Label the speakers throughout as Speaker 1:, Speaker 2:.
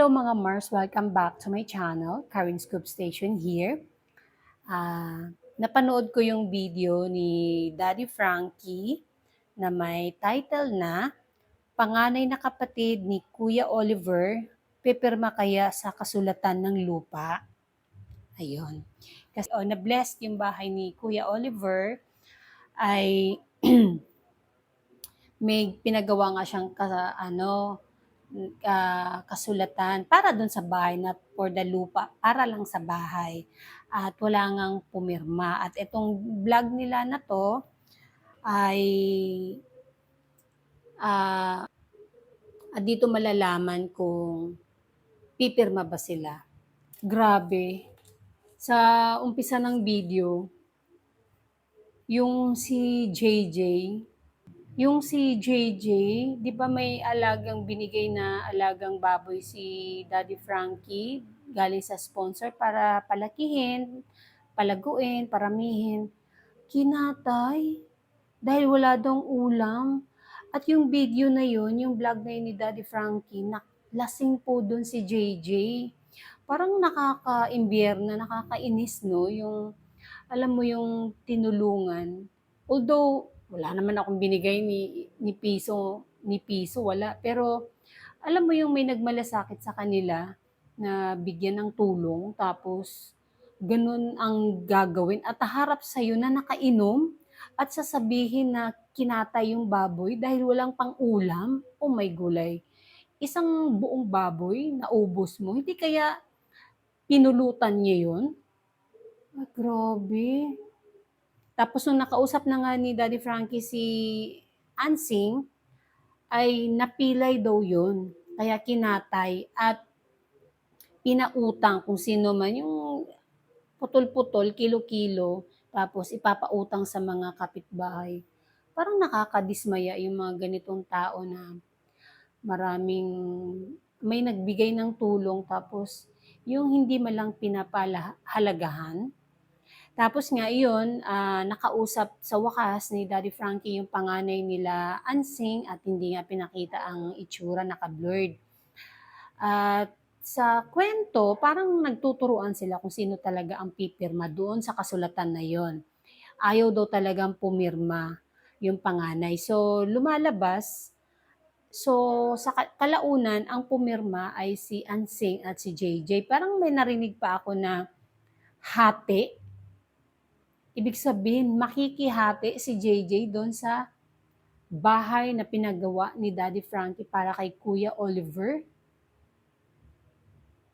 Speaker 1: Hello mga Mars, welcome back to my channel, Karen Scoop Station here. Napanood ko yung video ni Daddy Frankie na may title na Panganay na kapatid ni Kuya Oliver, pipirma kaya sa kasulatan ng lupa? Ayun. Kasi na-blessed yung bahay ni Kuya Oliver ay may pinagawa nga siyang kasulatan para dun sa bahay, not for the lupa, para lang sa bahay. At wala ngang pumirma. At itong vlog nila na to ay dito malalaman kung pipirma ba sila. Grabe. Sa umpisa ng video, yung si JJ, di ba may alagang binigay na alagang baboy si Daddy Frankie galing sa sponsor para palakihin, palaguin, paramihin. Kinatay dahil wala daw ulam. At yung video na yun, yung vlog na yun ni Daddy Frankie, lasing po dun si JJ. Parang nakaka-imbyerna, nakakainis, no? Yung, alam mo yung tinulungan. Although, wala naman akong binigay ni piso, wala. Pero, alam mo yung may nagmalasakit sa kanila na bigyan ng tulong, tapos, ganun ang gagawin at haharap sa'yo na nakainom at sasabihin na kinatay yung baboy dahil walang pang-ulam. Oh my gulay. Isang buong baboy na ubos mo, hindi kaya pinulutan niya yun? Ay, grabe. Tapos nung nakausap na nga ni Daddy Frankie si Ansing, ay napilay daw yun. Kaya kinatay at pinautang kung sino man yung putol-putol, kilo-kilo, tapos ipapautang sa mga kapitbahay. Parang nakakadismaya yung mga ganitong tao na maraming may nagbigay ng tulong tapos yung hindi man lang pinapalahalagahan. Tapos nga iyon, nakausap sa wakas ni Daddy Frankie yung panganay nila Ansing at hindi nga pinakita ang itsura, naka-blurred. At sa kwento, parang nagtuturuan sila kung sino talaga ang pipirma doon sa kasulatan na yon. Ayaw daw talagang pumirma yung panganay. So, lumalabas. So, sa kalaunan, ang pumirma ay si Ansing at si JJ. Parang may narinig pa ako na hati. Ibig sabihin, makikihati si JJ doon sa bahay na pinagawa ni Daddy Frankie para kay Kuya Oliver.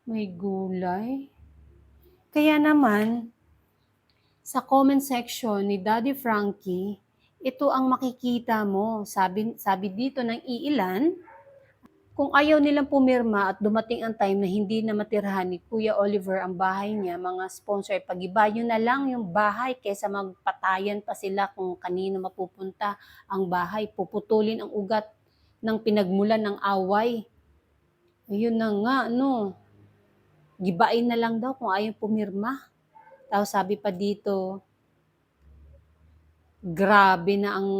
Speaker 1: May gulay. Kaya naman, sa comment section ni Daddy Frankie, ito ang makikita mo. Sabi dito ng iilan, kung ayaw nilang pumirma at dumating ang time na hindi na matirhan ni Kuya Oliver ang bahay niya, mga sponsor, pag-ibayo na lang yung bahay kaysa magpatayan pa sila kung kanino mapupunta ang bahay. Puputulin ang ugat ng pinagmulan ng away. Ayun na nga, no. Gibain na lang daw kung ayaw pumirma. Tapos sabi pa dito, grabe na ang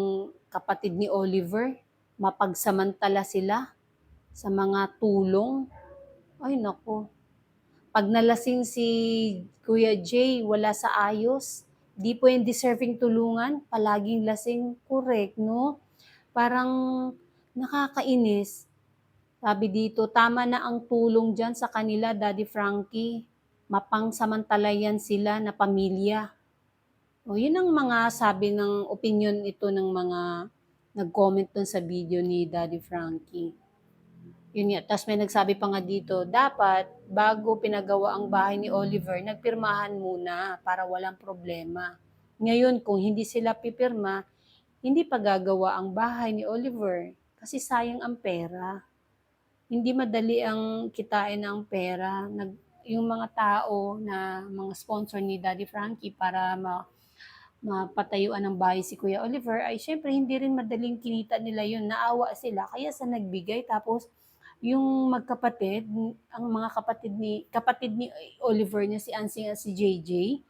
Speaker 1: kapatid ni Oliver. Mapagsamantala sila sa mga tulong. Ay nako, pag nalasing si Kuya Jay, wala sa ayos. Di po yung deserving tulungan, palaging lasing, correct, no? Parang nakakainis. Sabi dito, tama na ang tulong dyan sa kanila, Daddy Frankie. Mapangsamantala yan sila na pamilya. O, yun ang mga sabi ng opinion ito ng mga nag-comment dun sa video ni Daddy Frankie. Yun nga, tapos may nagsabi pa nga dito, dapat bago pinagawa ang bahay ni Oliver, nagpirmahan muna para walang problema. Ngayon, kung hindi sila pipirma, hindi pa gagawa ang bahay ni Oliver kasi sayang ang pera. Hindi madali ang kitain ang pera. Yung mga tao na mga sponsor ni Daddy Frankie para mapatayuan ng bahay si Kuya Oliver ay syempre hindi rin madaling kinita nila yun. Naawa sila kaya sa nagbigay tapos yung magkapatid, ang mga kapatid ni Oliver niya si Ansing at si JJ.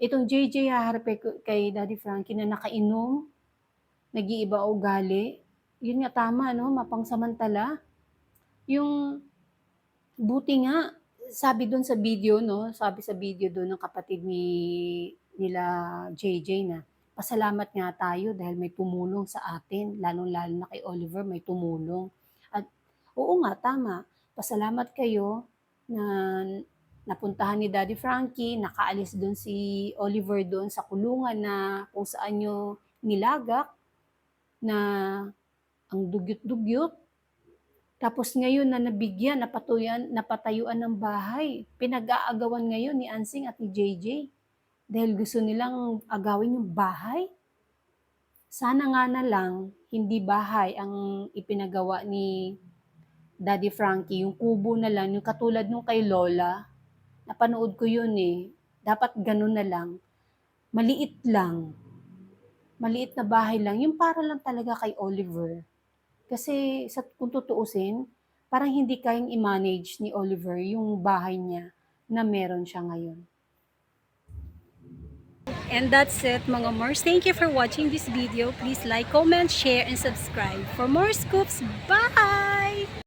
Speaker 1: Itong JJ haharap kay Daddy Frankie na nakainom, nag-iiba ugali. Yun nga tama no, mapangsamantala. Yung Buti nga, sabi dun sa video 'no, sabi sa video dun ng kapatid nila JJ na, "Pasalamat nga tayo dahil may tumulong sa atin, lalong-lalo na kay Oliver may tumulong." At oo nga, tama, pasalamat kayo na napuntahan ni Daddy Frankie, nakaalis dun si Oliver dun sa kulungan na kung saan niyo nilagak na ang dugyot-dugyot. Tapos ngayon na nabigyan, napatayuan ng bahay, pinag-aagawan ngayon ni Ansing at ni JJ dahil gusto nilang agawin yung bahay. Sana nga na lang hindi bahay ang ipinagawa ni Daddy Frankie, yung kubo na lang, yung katulad nung kay Lola. Napanood ko yun eh. Dapat ganun na lang. Maliit lang. Maliit na bahay lang. Yung para lang talaga kay Oliver. Kasi kung tutuusin, parang hindi kayang i-manage ni Oliver yung bahay niya na meron siya ngayon. And that's it mga Mars. Thank you for watching this video. Please like, comment, share, and subscribe for more scoops. Bye!